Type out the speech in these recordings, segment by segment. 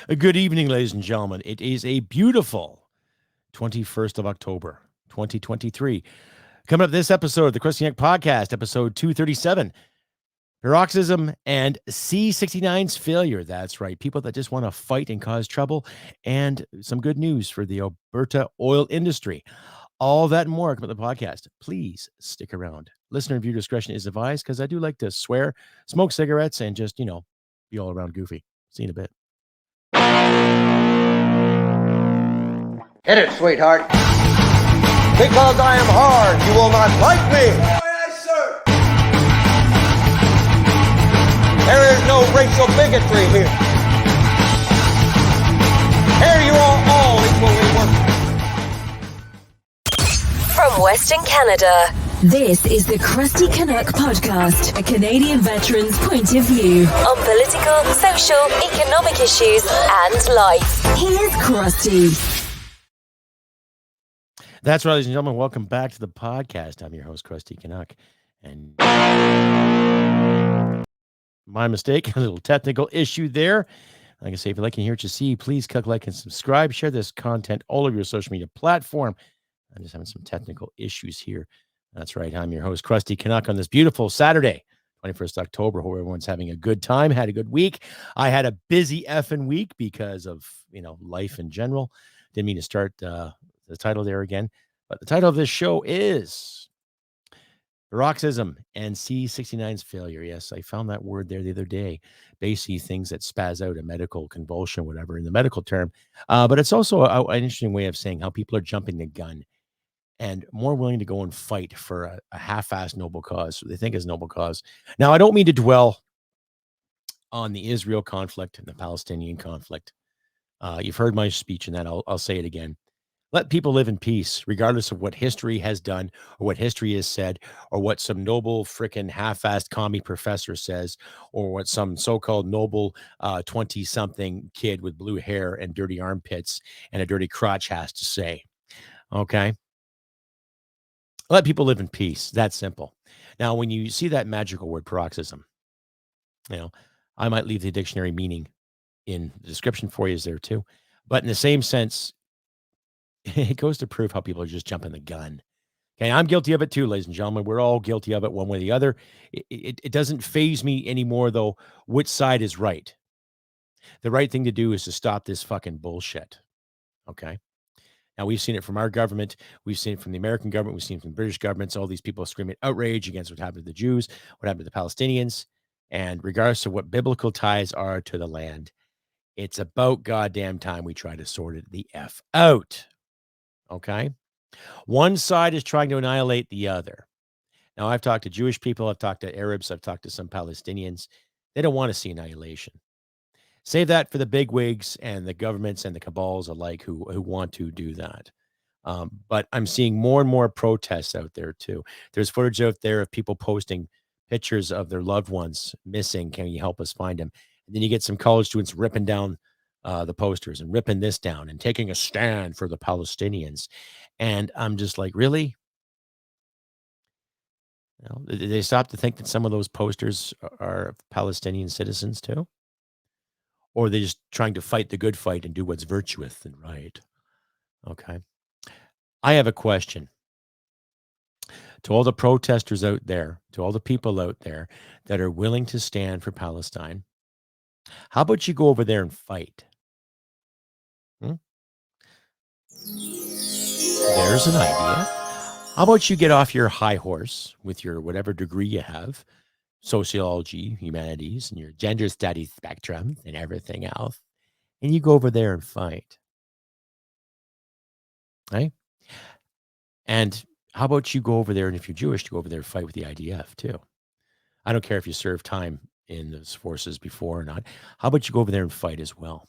Good evening, ladies and gentlemen. It is a beautiful 21st of October, 2023. Coming up this episode of the Crusty podcast, episode 237, Paroxysm and C-69s failure. That's right. People that just want to fight and cause trouble, and some good news for the Alberta oil industry. All that and more coming up the podcast. Please stick around. Listener and viewer discretion is advised because I do like to swear, smoke cigarettes, and just, be all around goofy. See you in a bit. Hit it, sweetheart. Because I am hard, you will not like me. Yes, sir. There is no racial bigotry here. Here you are all equally worthless. From Western Canada, this is the Crusty Canuck podcast, a Canadian veteran's point of view on political, social, economic issues, and life. Here's Crusty. That's right, ladies and gentlemen. Welcome back to the podcast. I'm your host, Crusty Canuck. And my mistake, a little technical issue there. Like I say, if you like and hear what you see, please click like and subscribe. Share this content all over your social media platform. I'm just having some technical issues here. That's right. I'm your host, Crusty Canuck, on this beautiful Saturday, 21st October. Hope everyone's having a good time, had a good week. I had a busy effing week because of, life in general. Didn't mean to start the title there again, but the title of this show is Paroxysm and C-69's failure. Yes, I found that word there the other day. Basically, things that spaz out, a medical convulsion, whatever, in the medical term. But it's also an interesting way of saying how people are jumping the gun and more willing to go and fight for a half-assed noble cause. They think is noble cause. Now, I don't mean to dwell on the Israel conflict and the Palestinian conflict. You've heard my speech in that. I'll say it again. Let people live in peace, regardless of what history has done or what history has said or what some noble frickin' half-assed commie professor says or what some so-called noble 20-something kid with blue hair and dirty armpits and a dirty crotch has to say. Okay? Let people live in peace. That's simple. Now, when you see that magical word paroxysm, I might leave the dictionary meaning in the description for you is there too. But in the same sense, it goes to prove how people are just jumping the gun. Okay, I'm guilty of it too, ladies and gentlemen. We're all guilty of it one way or the other. It doesn't faze me anymore, though, which side is right. The right thing to do is to stop this fucking bullshit. Okay? Now, we've seen it from our government. We've seen it from the American government. We've seen it from British governments. All these people screaming outrage against what happened to the Jews, what happened to the Palestinians. And regardless of what biblical ties are to the land, it's about goddamn time we try to sort it the F out. Okay? One side is trying to annihilate the other. Now, I've talked to Jewish people. I've talked to Arabs. I've talked to some Palestinians. They don't want to see annihilation. Save that for the bigwigs and the governments and the cabals alike who want to do that. But I'm seeing more and more protests out there, too. There's footage out there of people posting pictures of their loved ones missing. Can you help us find them? And then you get some college students ripping down the posters and ripping this down and taking a stand for the Palestinians. And I'm just like, really? Did they stop to think that some of those posters are Palestinian citizens, too? Or are they just trying to fight the good fight and do what's virtuous and right? Okay. I have a question. To all the protesters out there, to all the people out there that are willing to stand for Palestine, how about you go over there and fight? There's an idea. How about you get off your high horse with your whatever degree you have, sociology, humanities, and your gender studies spectrum and everything else, and you go over there and fight. Right? And how about you go over there, and if you're Jewish, to go over there and fight with the IDF too. I don't care if you served time in those forces before or not. How about you go over there and fight as well?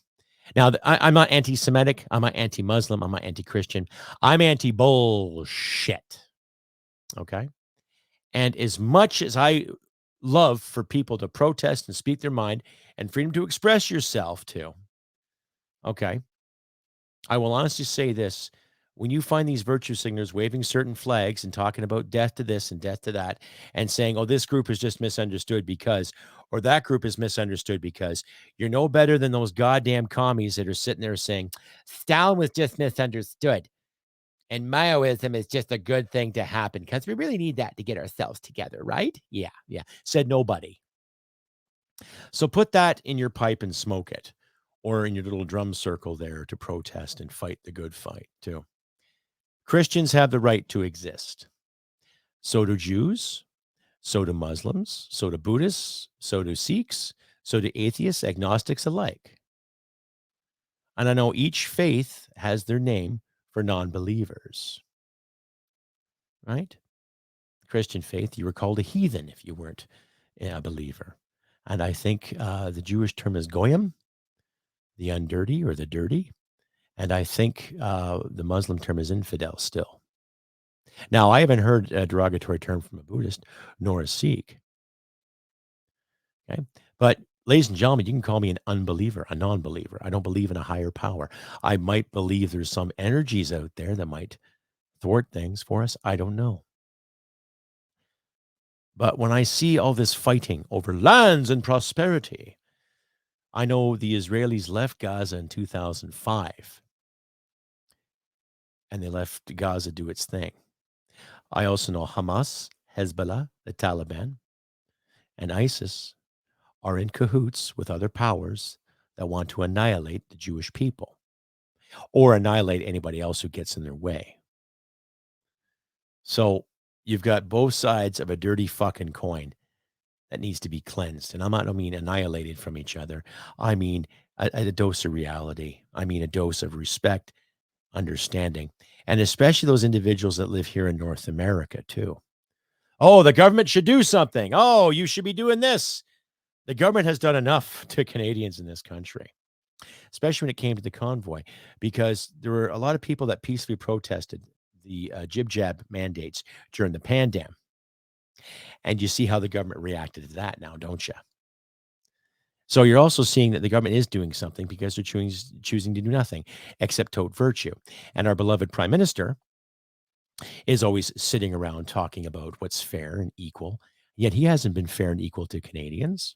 Now, I'm not anti-Semitic. I'm not anti-Muslim. I'm not anti-Christian. I'm anti-bullshit. Okay? And as much as I love for people to protest and speak their mind and freedom to express yourself too, okay, I will honestly say this. when you find these virtue signalers waving certain flags and talking about death to this and death to that and saying, oh, this group is just misunderstood because, or that group is misunderstood because, you're no better than those goddamn commies that are sitting there saying, Stalin was just misunderstood and Maoism is just a good thing to happen because we really need that to get ourselves together, right? Yeah, yeah. Said nobody. So put that in your pipe and smoke it, or in your little drum circle there to protest and fight the good fight too. Christians have the right to exist. So do Jews, so do Muslims, so do Buddhists, so do Sikhs, so do atheists, agnostics alike. And I know each faith has their name for non-believers, right? Christian faith, you were called a heathen if you weren't a believer. And I think the Jewish term is goyim, the undirty or the dirty. And I think the Muslim term is infidel still. Now, I haven't heard a derogatory term from a Buddhist nor a Sikh. Okay. But ladies and gentlemen, you can call me an unbeliever, a non-believer. I don't believe in a higher power. I might believe there's some energies out there that might thwart things for us. I don't know. But when I see all this fighting over lands and prosperity, I know the Israelis left Gaza in 2005 and they left Gaza do its thing. I also know Hamas, Hezbollah, the Taliban, and ISIS are in cahoots with other powers that want to annihilate the Jewish people or annihilate anybody else who gets in their way. So you've got both sides of a dirty fucking coin that needs to be cleansed. And I don't mean annihilated from each other. I mean a dose of reality. I mean a dose of respect, understanding, and especially those individuals that live here in North America too. Oh, the government should do something. Oh, you should be doing this. The government has done enough to Canadians in this country, especially when it came to the convoy, because there were a lot of people that peacefully protested the jib-jab mandates during the pandemic. And you see how the government reacted to that now, don't you? So you're also seeing that the government is doing something because they're choosing to do nothing except tote virtue. And our beloved prime minister is always sitting around talking about what's fair and equal, yet he hasn't been fair and equal to Canadians.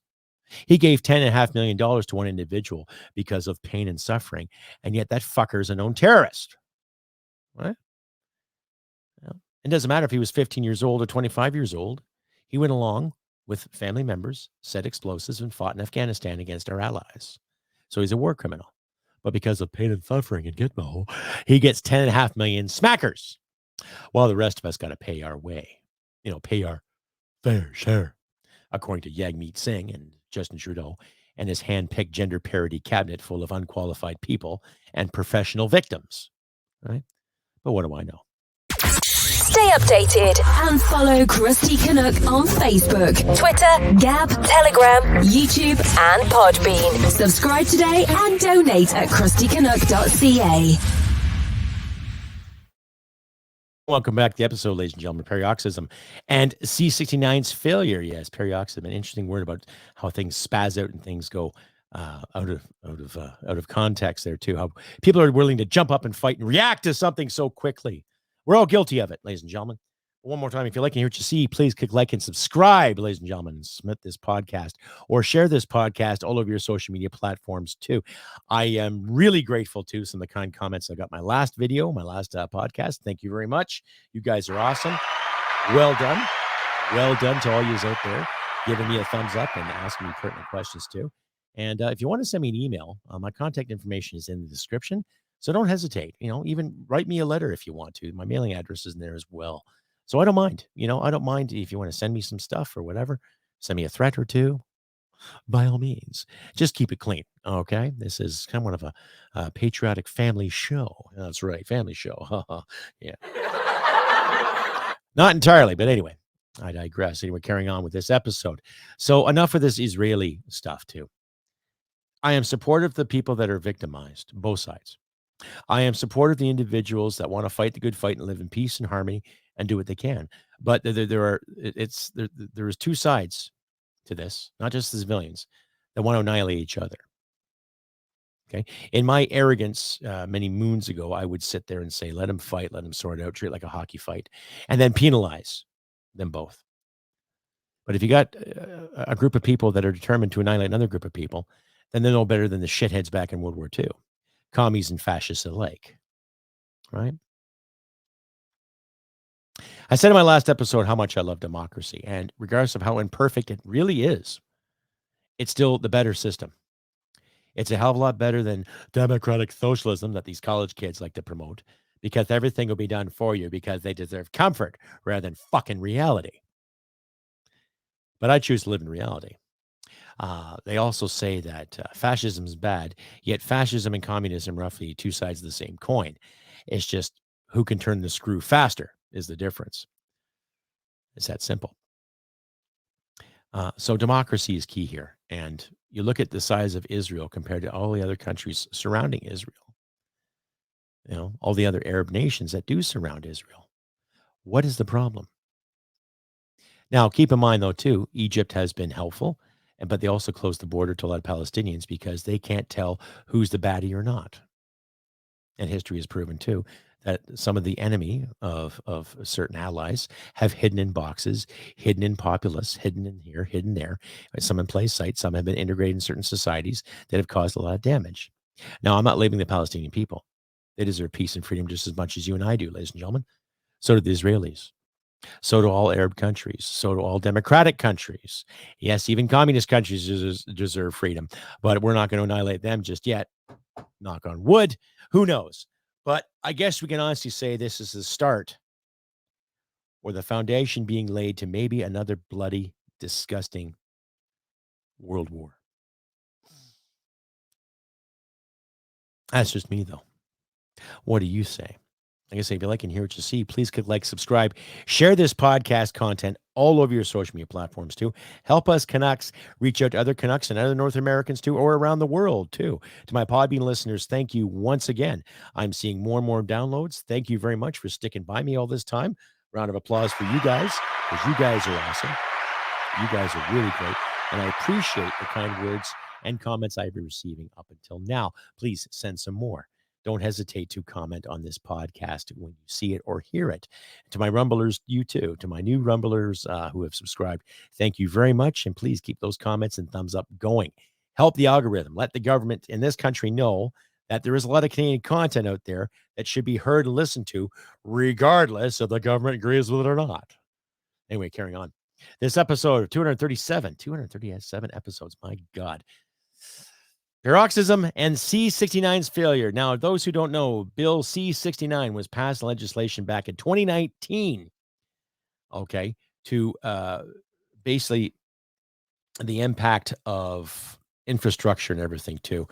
He gave $10.5 million to one individual because of pain and suffering, and yet that fucker is a known terrorist. What? Well, it doesn't matter if he was 15 years old or 25 years old. He went along with family members, set explosives, and fought in Afghanistan against our allies. So he's a war criminal. But because of pain and suffering and Gitmo, he gets 10.5 million smackers, while the rest of us got to pay our way, pay our fair share, according to Jagmeet Singh and Justin Trudeau and his hand-picked gender parity cabinet full of unqualified people and professional victims, right? But what do I know? Stay updated and follow Crusty Canuck on Facebook, Twitter, Gab, Telegram, YouTube, and Podbean. Subscribe today and donate at crustycanuck.ca. Welcome back to the episode, ladies and gentlemen. Paroxysm and C-69's failure. Yes, paroxysm, an interesting word about how things spaz out and things go out of context there too. How people are willing to jump up and fight and react to something so quickly. We're all guilty of it, ladies and gentlemen. One more time, if you like and hear what you see, please click like and subscribe, ladies and gentlemen, and submit this podcast or share this podcast all over your social media platforms too. I am really grateful to some of the kind comments I got my last video, my last podcast. Thank you very much. You guys are awesome. Well done. Well done to all you out there, giving me a thumbs up and asking me pertinent questions too. And if you want to send me an email, my contact information is in the description. So don't hesitate, even write me a letter if you want to. My mailing address is in there as well. So I don't mind, I don't mind if you want to send me some stuff or whatever, send me a threat or two, by all means. Just keep it clean, okay? This is kind of a patriotic family show. That's right, family show. Yeah. Not entirely, but anyway, I digress. Anyway, carrying on with this episode. So enough of this Israeli stuff too. I am supportive of the people that are victimized, both sides. I am supportive of the individuals that want to fight the good fight and live in peace and harmony and do what they can. But there's two sides to this, not just the civilians that want to annihilate each other. Okay. In my arrogance, many moons ago, I would sit there and say, let them fight, let them sort it out, treat it like a hockey fight, and then penalize them both. But if you got a group of people that are determined to annihilate another group of people, then they're no better than the shitheads back in World War II, commies and fascists alike, right? I said in my last episode how much I love democracy, and regardless of how imperfect it really is, it's still the better system. It's a hell of a lot better than democratic socialism that these college kids like to promote, because everything will be done for you because they deserve comfort rather than fucking reality. But I choose to live in reality. They also say that fascism is bad, yet fascism and communism are roughly two sides of the same coin. It's just who can turn the screw faster is the difference. It's that simple. So democracy is key here. And you look at the size of Israel compared to all the other countries surrounding Israel, all the other Arab nations that do surround Israel. What is the problem? Now, keep in mind, though, too, Egypt has been helpful, but they also closed the border to a lot of Palestinians because they can't tell who's the baddie or not. And history has proven, too, that some of the enemy of certain allies have hidden in boxes, hidden in populace, hidden in here, hidden there. Some in place sites, some have been integrated in certain societies that have caused a lot of damage. Now, I'm not labeling the Palestinian people. They deserve peace and freedom just as much as you and I do, ladies and gentlemen. So do the Israelis. So do all Arab countries. So do all democratic countries. Yes, even communist countries deserve freedom, but we're not going to annihilate them just yet. Knock on wood. Who knows? But I guess we can honestly say this is the start or the foundation being laid to maybe another bloody, disgusting world war. That's just me, though. What do you say? Like I say, if you like and hear what you see, please click like, subscribe, share this podcast content all over your social media platforms too. Help us Canucks reach out to other Canucks and other North Americans too, or around the world too. To my Podbean listeners, thank you once again. I'm seeing more and more downloads. Thank you very much for sticking by me all this time. Round of applause for you guys, because you guys are awesome. You guys are really great, and I appreciate the kind words and comments I've been receiving up until now. Please send some more. Don't hesitate to comment on this podcast when you see it or hear it. To my Rumblers, you too. To my new Rumblers who have subscribed, thank you very much. And please keep those comments and thumbs up going. Help the algorithm. Let the government in this country know that there is a lot of Canadian content out there that should be heard and listened to, regardless if the government agrees with it or not. Anyway, carrying on. This episode of 237 episodes. My God. Paroxysm and C-69's failure. Now, those who don't know, Bill C69 was passed legislation back in 2019, okay, to basically the impact of infrastructure and everything, too.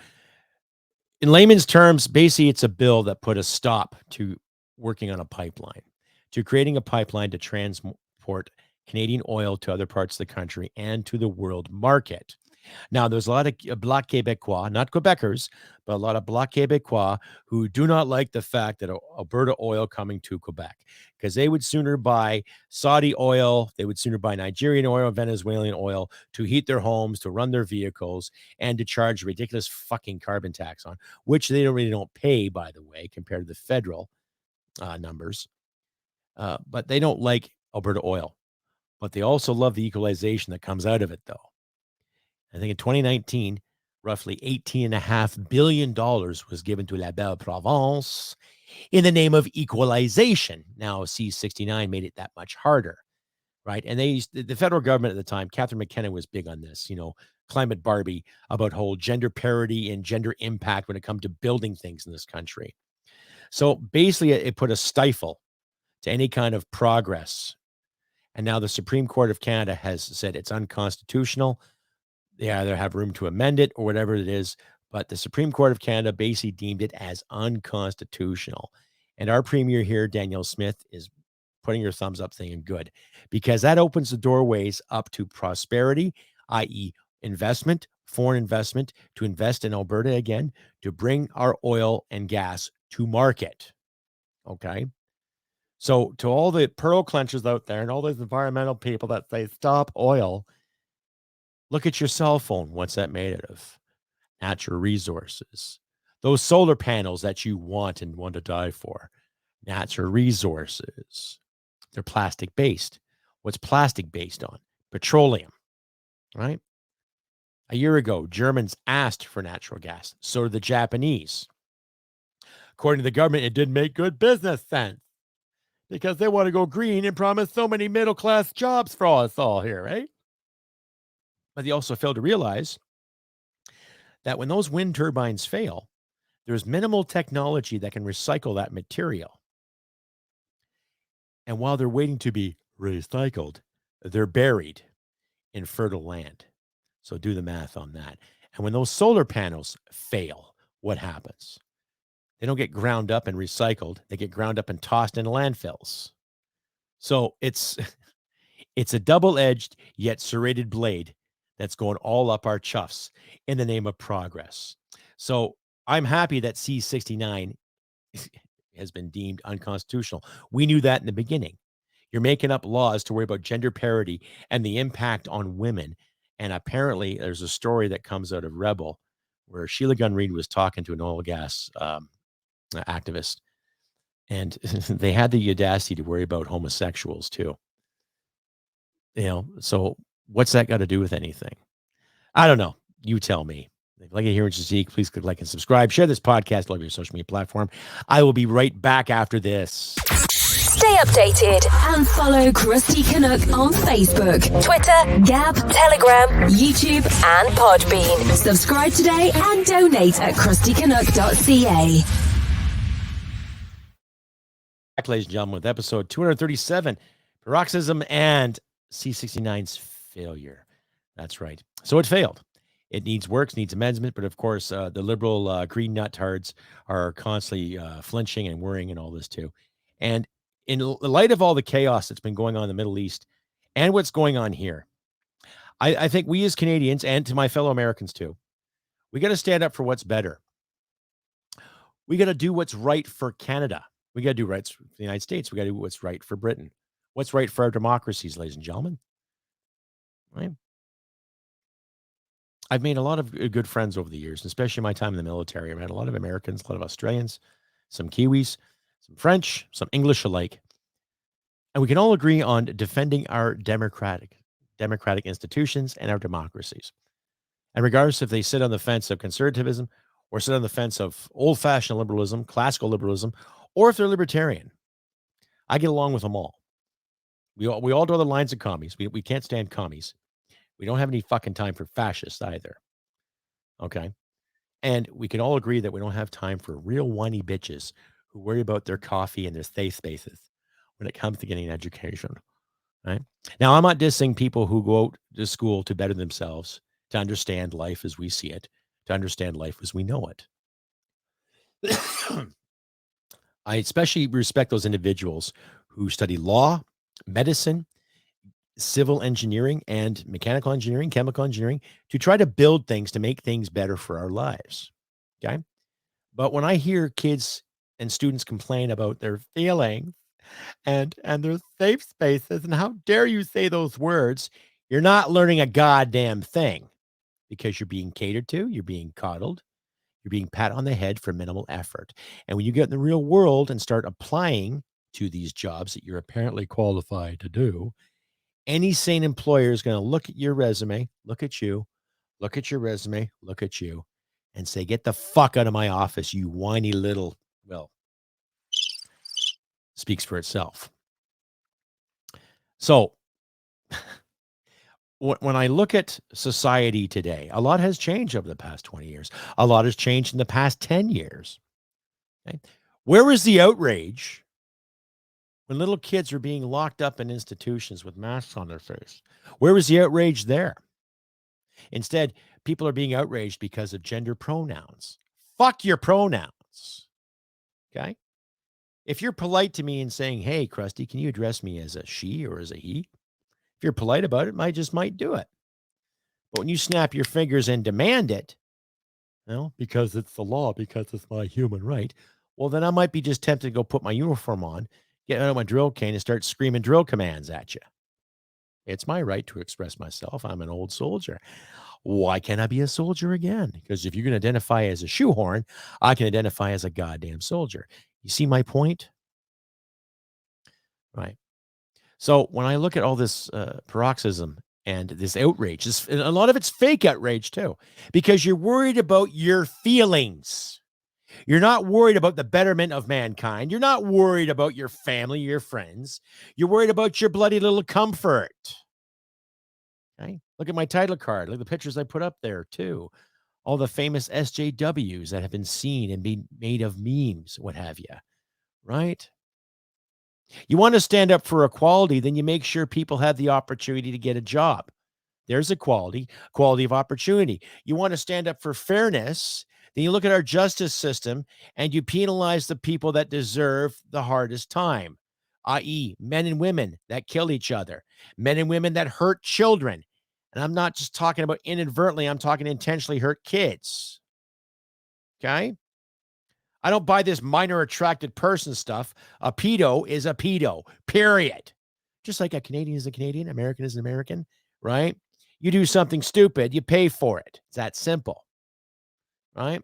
In layman's terms, basically, it's a bill that put a stop to working on a pipeline, to creating a pipeline to transport Canadian oil to other parts of the country and to the world market. Now, there's a lot of Black Québécois, not Quebecers, but a lot of Black Québécois who do not like the fact that Alberta oil coming to Quebec, because they would sooner buy Saudi oil, they would sooner buy Nigerian oil, Venezuelan oil to heat their homes, to run their vehicles, and to charge ridiculous fucking carbon tax on, which they don't pay, by the way, compared to the federal numbers. But they don't like Alberta oil. But they also love the equalization that comes out of it, though. I think in 2019, roughly $18.5 billion was given to La Belle Province in the name of equalization. Now, C-69 made it that much harder, right? And the federal government at the time, Catherine McKenna was big on this, climate Barbie, about whole gender parity and gender impact when it comes to building things in this country. So basically, it put a stifle to any kind of progress. And now the Supreme Court of Canada has said it's unconstitutional. They either have room to amend it or whatever it is, but the Supreme Court of Canada basically deemed it as unconstitutional. And our premier here, Danielle Smith, is putting her thumbs up saying good, because that opens the doorways up to prosperity, i.e. investment, foreign investment, to invest in Alberta again, to bring our oil and gas to market. Okay. So to all the pearl clenchers out there and all those environmental people that say stop oil, look at your cell phone. What's that made out of? Natural resources. Those solar panels that you want and want to die for, natural resources, they're plastic based. What's plastic based on? Petroleum, right? A year ago, Germans asked for natural gas. So did the Japanese. According to the government, it didn't make good business sense because they want to go green and promise so many middle-class jobs for us all here, right? But they also failed to realize that when those wind turbines fail, there's minimal technology that can recycle that material. And while they're waiting to be recycled, they're buried in fertile land. So do the math on that. And when those solar panels fail, what happens? They don't get ground up and recycled. They get ground up and tossed into landfills. So it's a double-edged yet serrated blade that's going all up our chuffs in the name of progress. So I'm happy that C-69 has been deemed unconstitutional. We knew that in the beginning. You're making up laws to worry about gender parity and the impact on women. And apparently there's a story that comes out of Rebel where Sheila Gunn Reid was talking to an oil gas activist, and they had the audacity to worry about homosexuals too. So what's that got to do with anything? I don't know. You tell me. If you like it here in Zeke, please click like and subscribe. Share this podcast all over your social media platform. I will be right back after this. Stay updated and follow Crusty Canuck on Facebook, Twitter, Gab, Telegram, YouTube, and Podbean. Subscribe today and donate at crustycanuck.ca. Back, ladies and gentlemen, with episode 237, Paroxysm and C-69's failure. That's right. So it failed. It needs works, needs amendment, but of course, the liberal green nuttards are constantly flinching and worrying and all this too. And in light of all the chaos that's been going on in the Middle East and what's going on here, I think we as Canadians, and to my fellow Americans too, we got to stand up for what's better. We got to do what's right for Canada. We got to do right for the United States. We got to do what's right for Britain. What's right for our democracies, ladies and gentlemen. Right? I've made a lot of good friends over the years, especially my time in the military. I've met a lot of Americans, a lot of Australians, some Kiwis, some French, some English alike. And we can all agree on defending our democratic institutions and our democracies. And regardless if they sit on the fence of conservatism or sit on the fence of old-fashioned liberalism, classical liberalism, or if they're libertarian, I get along with them all. We all draw the lines of commies. We can't stand commies. We don't have any fucking time for fascists either. Okay? And we can all agree that we don't have time for real whiny bitches who worry about their coffee and their safe spaces when it comes to getting an education. Right? Now, I'm not dissing people who go out to school to better themselves, to understand life as we see it, to understand life as we know it. I especially respect those individuals who study law, medicine, civil engineering, and mechanical engineering, chemical engineering, to try to build things to make things better for our lives. Okay. But when I hear kids and students complain about their feelings and their safe spaces, and how dare you say those words, you're not learning a goddamn thing, because you're being catered to, you're being coddled, you're being pat on the head for minimal effort. And when you get in the real world and start applying to these jobs that you're apparently qualified to do, any sane employer is going to look at your resume, look at you, look at your resume, look at you, and say, get the fuck out of my office, you whiny little, well, speaks for itself. So when I look at society today, a lot has changed over the past 20 years. A lot has changed in the past 10 years. Okay? Where was the outrage when little kids were being locked up in institutions with masks on their face? Where was the outrage there? Instead, people are being outraged because of gender pronouns. Fuck your pronouns. Okay? If you're polite to me and saying, hey, Crusty, can you address me as a she or as a he? If you're polite about it, I just might do it. But when you snap your fingers and demand it, well, because it's the law, because it's my human right, well, then I might be just tempted to go put my uniform on, get out of my drill cane, and start screaming drill commands at you. It's my right to express myself. I'm an old soldier. Why can't I be a soldier again? Because if you can identify as a shoehorn, I can identify as a goddamn soldier. You see my point? Right. So when I look at all this paroxysm and this outrage, and a lot of it's fake outrage too, because you're worried about your feelings. You're not worried about the betterment of mankind. You're not worried about your family, your friends. You're worried about your bloody little comfort. Okay. Look at my title card. Look at the pictures I put up there too. All the famous SJWs that have been seen and been made of memes, what have you. Right? You want to stand up for equality, then you make sure people have the opportunity to get a job. There's equality of opportunity. You want to stand up for fairness, then you look at our justice system and you penalize the people that deserve the hardest time, i.e., men and women that kill each other, men and women that hurt children. And I'm not just talking about inadvertently, I'm talking intentionally hurt kids. Okay? I don't buy this minor attracted person stuff. A pedo is a pedo, period. Just like a Canadian is a Canadian, American is an American, right? You do something stupid, you pay for it. It's that simple, right?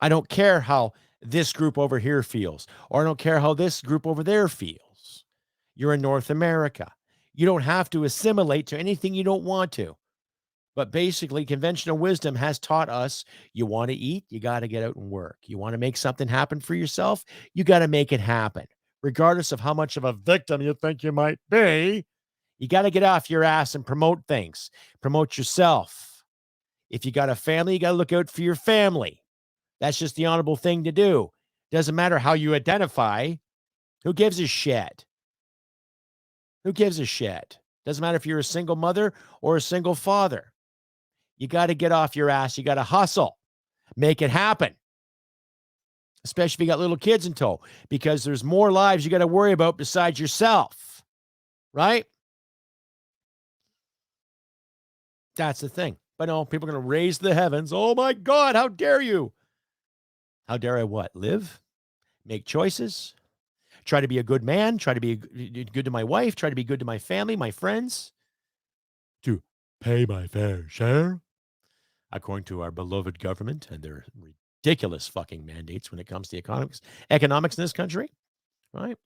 I don't care how this group over here feels, or I don't care how this group over there feels. You're in North America. You don't have to assimilate to anything you don't want to. But basically, conventional wisdom has taught us you want to eat, you got to get out and work. You want to make something happen for yourself, you got to make it happen. Regardless of how much of a victim you think you might be, you got to get off your ass and promote things. Promote yourself. If you got a family, you got to look out for your family. That's just the honorable thing to do. Doesn't matter how you identify. Who gives a shit? Who gives a shit? Doesn't matter if you're a single mother or a single father. You got to get off your ass. You got to hustle. Make it happen. Especially if you got little kids in tow, because there's more lives you got to worry about besides yourself. Right? That's the thing. But no, people are going to raise the heavens. Oh my God, how dare you? How dare I what? Live? Make choices? Try to be a good man? Try to be good to my wife? Try to be good to my family, my friends? To pay my fair share? According to our beloved government and their ridiculous fucking mandates when it comes to economics in this country, right?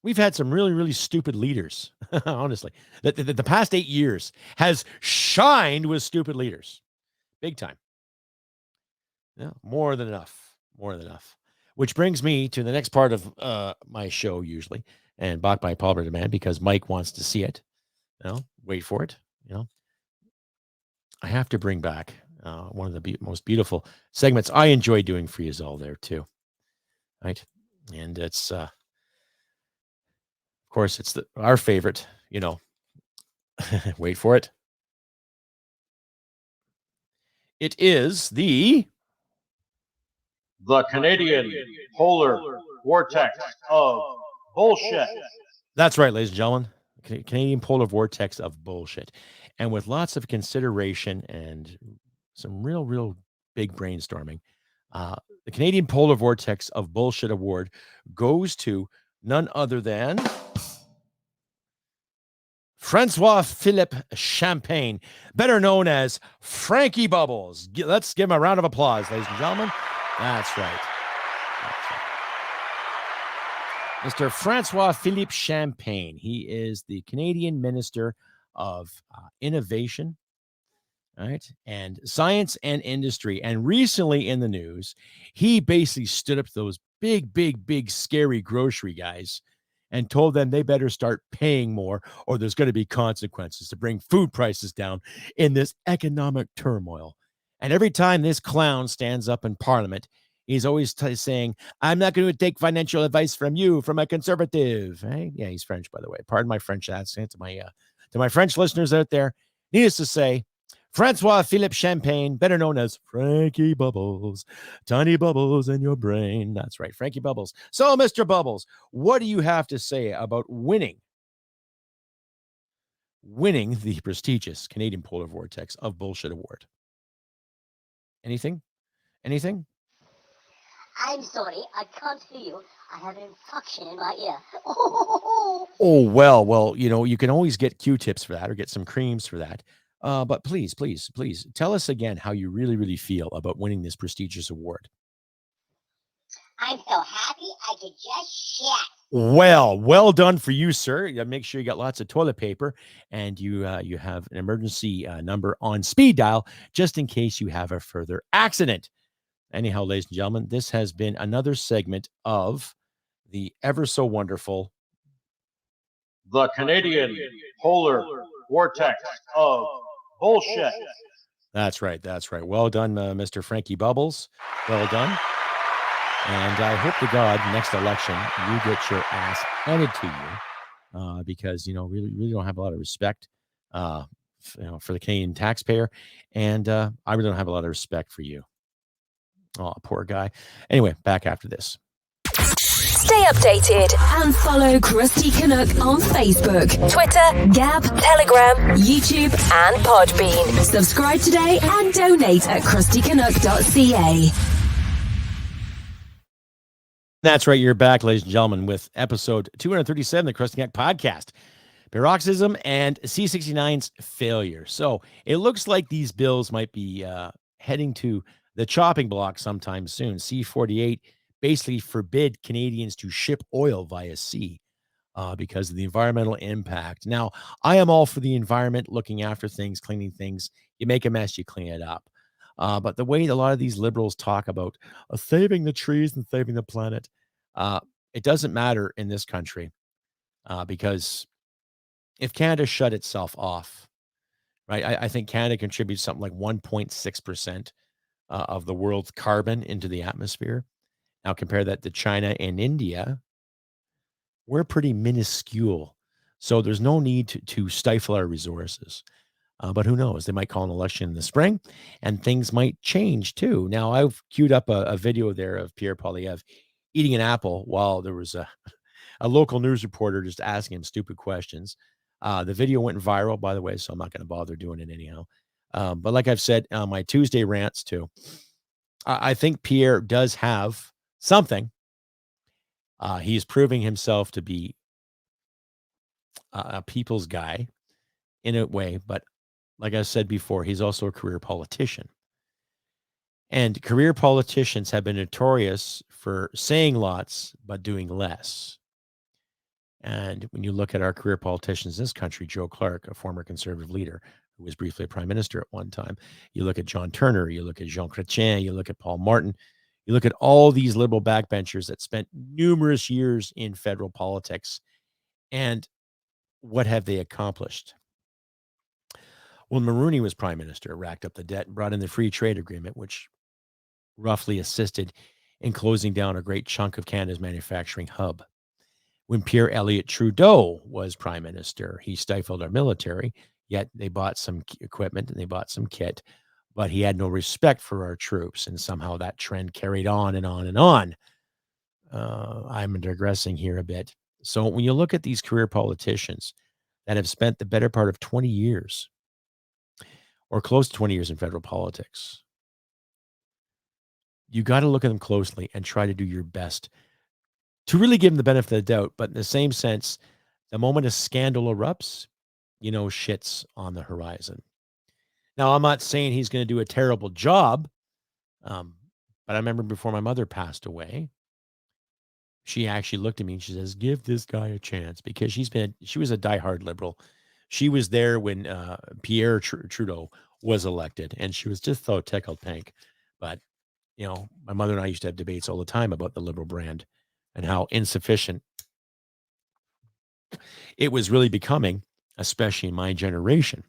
We've had some really, really stupid leaders, honestly. The past 8 years has shined with stupid leaders. Big time. Yeah, more than enough. More than enough. Which brings me to the next part of my show, usually, and bought by popular demand because Mike wants to see it. Wait for it. I have to bring back one of the most beautiful segments I enjoy doing for you all there too. Right. And it's, of course, it's our favorite, wait for it. It is the Canadian polar vortex of bullshit. That's right, ladies and gentlemen. Canadian polar vortex of bullshit. And with lots of consideration and some real big brainstorming, the Canadian Polar Vortex of Bullshit Award goes to none other than Francois Philippe Champagne, better known as Frankie Bubbles. Let's give him a round of applause, ladies and gentlemen. That's right. Mr. Francois Philippe Champagne. He is the Canadian Minister of Innovation, right, and Science and Industry. And recently in the news, he basically stood up to those big, scary grocery guys and told them they better start paying more or there's going to be consequences to bring food prices down in this economic turmoil. And every time this clown stands up in Parliament, he's always saying, I'm not going to take financial advice from you, from a conservative. Hey? Yeah, he's French, by the way. Pardon my French accent to my French listeners out there. Needless to say, Francois Philippe Champagne, better known as Frankie Bubbles, tiny bubbles in your brain. That's right, Frankie Bubbles. So, Mr. Bubbles, what do you have to say about winning the prestigious Canadian Polar Vortex of Bullshit Award? Anything? I'm sorry, I can't hear you. I have an infection in my ear. Oh, well, you can always get Q-tips for that or get some creams for that. But please, please, please tell us again how you really, really feel about winning this prestigious award. I'm so happy I could just shit. Well done for you, sir. Make sure you got lots of toilet paper and you have an emergency number on speed dial just in case you have a further accident. Anyhow, ladies and gentlemen, this has been another segment of the ever so wonderful The Canadian Polar Vortex of Bullshit. That's right. Well done, Mr. Frankie Bubbles. Well done. And I hope to God next election you get your ass handed to you because, really don't have a lot of respect, for the Canadian taxpayer. And I really don't have a lot of respect for you. Oh, poor guy. Anyway, back after this. Stay updated and follow Crusty Canuck on Facebook, Twitter, Gab, Telegram, YouTube, and Podbean. Subscribe today and donate at crustycanuck.ca. That's right. You're back, ladies and gentlemen, with episode 237 of the Crusty Canuck podcast. Paroxysm and C-69's failure. So it looks like these bills might be heading to the chopping block sometime soon. C-48 basically forbid Canadians to ship oil via sea because of the environmental impact. Now, I am all for the environment, looking after things, cleaning things. You make a mess, you clean it up. But the way a lot of these liberals talk about saving the trees and saving the planet, it doesn't matter in this country because if Canada shut itself off, right, I think Canada contributes something like 1.6% of the world's carbon into the atmosphere. Now compare that to China and India. We're pretty minuscule. So there's no need to stifle our resources. But who knows? They might call an election in the spring and things might change too. Now, I've queued up a video there of Pierre Poilievre eating an apple while there was a local news reporter just asking him stupid questions. The video went viral, by the way, so I'm not going to bother doing it anyhow. But like I've said on my Tuesday rants too, I think Pierre does have something. He's proving himself to be a people's guy in a way, but like I said before, he's also a career politician. And career politicians have been notorious for saying lots, but doing less. And when you look at our career politicians in this country, Joe Clark, a former conservative leader who was briefly a prime minister at one time, you look at John Turner, you look at Jean Chrétien, you look at Paul Martin, you look at all these liberal backbenchers that spent numerous years in federal politics. And what have they accomplished? When Mulroney was prime minister, racked up the debt and brought in the free trade agreement, which roughly assisted in closing down a great chunk of Canada's manufacturing hub. When Pierre Elliott Trudeau was prime minister, he stifled our military, yet they bought some equipment and they bought some kit, but he had no respect for our troops, and somehow that trend carried on and on and on. I'm digressing here a bit. So when you look at these career politicians that have spent the better part of 20 years or close to 20 years in federal politics, you got to look at them closely and try to do your best to really give them the benefit of the doubt. But in the same sense, the moment a scandal erupts, shit's on the horizon. Now, I'm not saying he's going to do a terrible job, but I remember before my mother passed away, she actually looked at me and she says, give this guy a chance, because she was a diehard liberal. She was there when Pierre Trudeau was elected, and she was just so tickled pink. But, my mother and I used to have debates all the time about the liberal brand and how insufficient it was really becoming, especially in my generation,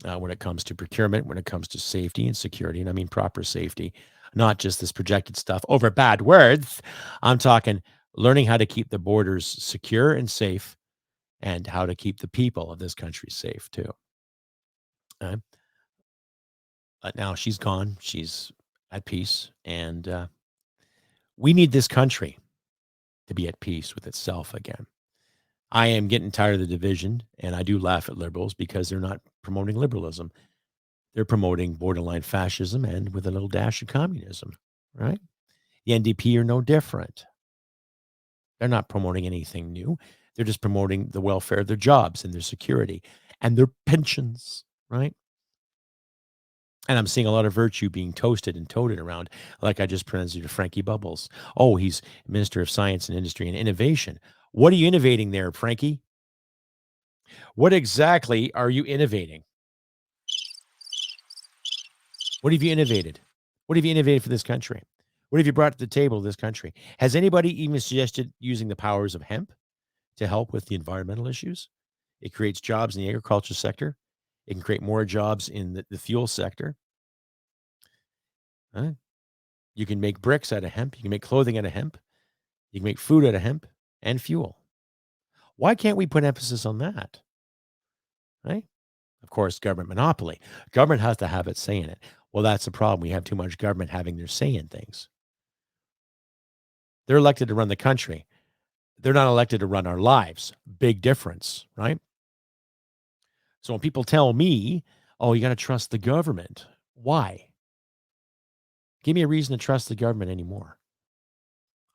when it comes to procurement, when it comes to safety and security. And I mean proper safety, not just this projected stuff over bad words. I'm talking learning how to keep the borders secure and safe, and how to keep the people of this country safe too. But now she's gone. She's at peace. And we need this country to be at peace with itself again. I am getting tired of the division, and I do laugh at liberals because they're not promoting liberalism. They're promoting borderline fascism and with a little dash of communism, right? The NDP are no different. They're not promoting anything new. They're just promoting the welfare of their jobs and their security and their pensions, right? And I'm seeing a lot of virtue being toasted and toted around, like I just presented to Frankie Bubbles. Oh, he's Minister of Science and Industry and Innovation. What are you innovating there, Frankie? What exactly are you innovating? What have you innovated? What have you innovated for this country? What have you brought to the table of this country? Has anybody even suggested using the powers of hemp to help with the environmental issues? It creates jobs in the agriculture sector. It can create more jobs in the fuel sector. Huh? You can make bricks out of hemp. You can make clothing out of hemp. You can make food out of hemp and fuel. Why can't we put emphasis on that? Right? Of course, government monopoly. Government has to have its say in it. Well, that's the problem. We have too much government having their say in things. They're elected to run the country. They're not elected to run our lives. Big difference, right? So when people tell me, oh, you got to trust the government, why? Give me a reason to trust the government anymore.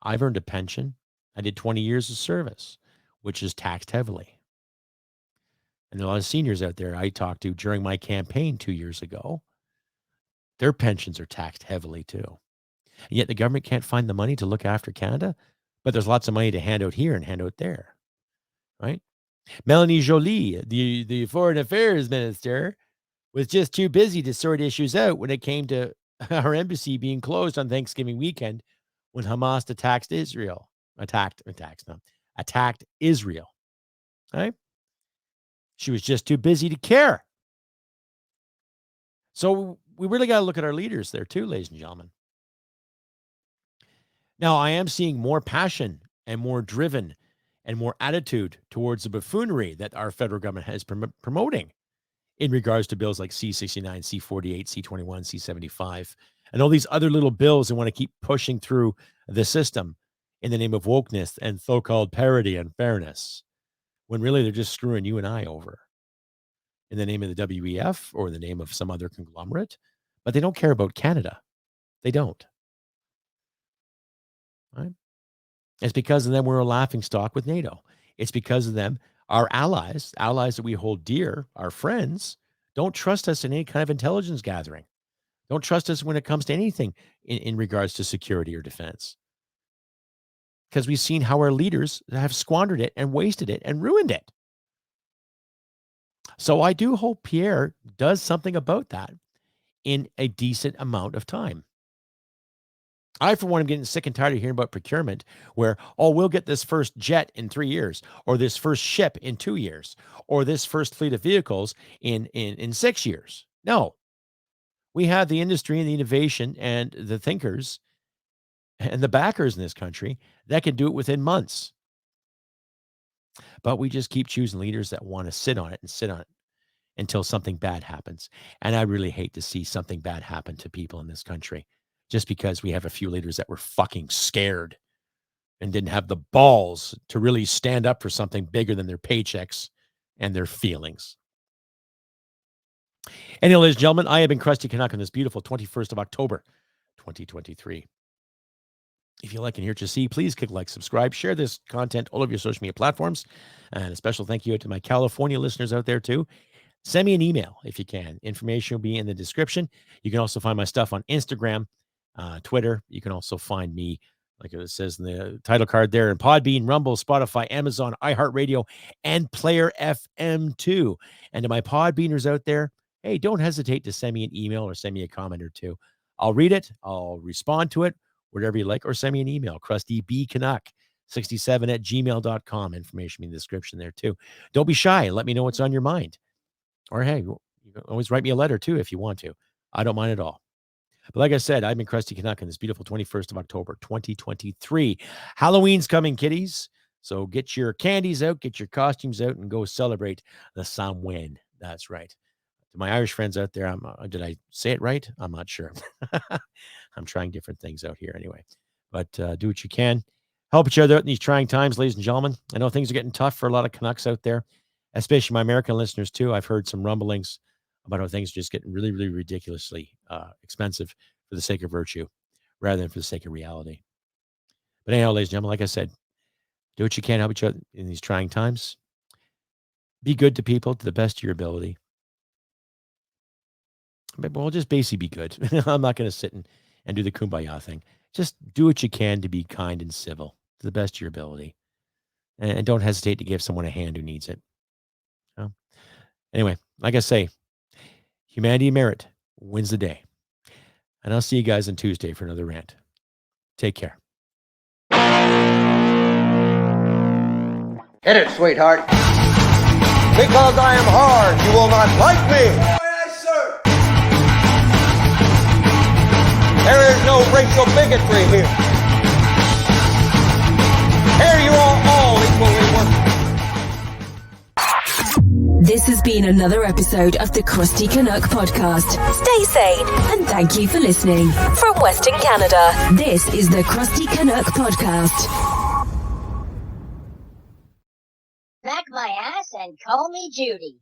I've earned a pension. I did 20 years of service, which is taxed heavily. And there are a lot of seniors out there I talked to during my campaign 2 years ago. Their pensions are taxed heavily too. And yet the government can't find the money to look after Canada, but there's lots of money to hand out here and hand out there, right? Melanie Joly, the Foreign Affairs Minister, was just too busy to sort issues out when it came to our embassy being closed on Thanksgiving weekend when Hamas attacked Israel. Attacked Israel, right? She was just too busy to care. So we really got to look at our leaders there too, ladies and gentlemen. Now, I am seeing more passion and more driven and more attitude towards the buffoonery that our federal government has promoting in regards to bills like C-69, C-48, C-21, C-75, and all these other little bills that want to keep pushing through the system in the name of wokeness and so-called parity and fairness, when really they're just screwing you and I over in the name of the WEF or in the name of some other conglomerate, but they don't care about Canada. They don't. Right? It's because of them we're a laughingstock with NATO. It's because of them, our allies that we hold dear, our friends, don't trust us in any kind of intelligence gathering. Don't trust us when it comes to anything in regards to security or defense. Because we've seen how our leaders have squandered it and wasted it and ruined it. So I do hope Pierre does something about that in a decent amount of time. I, for one, am getting sick and tired of hearing about procurement where, oh, we'll get this first jet in 3 years, or this first ship in 2 years, or this first fleet of vehicles in 6 years. No. We have the industry and the innovation and the thinkers and the backers in this country that can do it within months. But we just keep choosing leaders that want to sit on it until something bad happens. And I really hate to see something bad happen to people in this country just because we have a few leaders that were fucking scared and didn't have the balls to really stand up for something bigger than their paychecks and their feelings. Anyway, ladies and gentlemen, I have been Crusty Canuck on this beautiful 21st of October, 2023. If you like and hear what you see, please click like, subscribe, share this content all over your social media platforms. And a special thank you to my California listeners out there too. Send me an email if you can. Information will be in the description. You can also find my stuff on Instagram, Twitter. You can also find me, like it says in the title card there, in Podbean, Rumble, Spotify, Amazon, iHeartRadio, and Player FM too. And to my Podbeaners out there, hey, don't hesitate to send me an email or send me a comment or two. I'll read it. I'll respond to it, whatever you like, or send me an email, crustybcanuck67@gmail.com. Information in the description there too. Don't be shy. Let me know what's on your mind. Or hey, you can always write me a letter too if you want to. I don't mind at all. But like I said, I've been Crusty Canuck on this beautiful 21st of October, 2023. Halloween's coming, kiddies. So get your candies out, get your costumes out, and go celebrate the Samhain. That's right. To my Irish friends out there, did I say it right? I'm not sure. I'm trying different things out here anyway. But do what you can. Help each other out in these trying times, ladies and gentlemen. I know things are getting tough for a lot of Canucks out there, especially my American listeners too. I've heard some rumblings about how things are just getting really, really ridiculously expensive for the sake of virtue rather than for the sake of reality. But anyhow, ladies and gentlemen, like I said, do what you can to help each other in these trying times. Be good to people to the best of your ability. Well, just basically be good. I'm not going to sit and do the kumbaya thing. Just do what you can to be kind and civil to the best of your ability. And don't hesitate to give someone a hand who needs it. So, anyway, like I say, humanity and merit wins the day. And I'll see you guys on Tuesday for another rant. Take care. Hit it, sweetheart. Because I am hard, you will not like me. Yes, sir. There is no racial bigotry here. Here you are all equally worthless. This has been another episode of the Crusty Canuck podcast. Stay sane and thank you for listening. From Western Canada, this is the Crusty Canuck podcast. Smack my ass and call me Judy.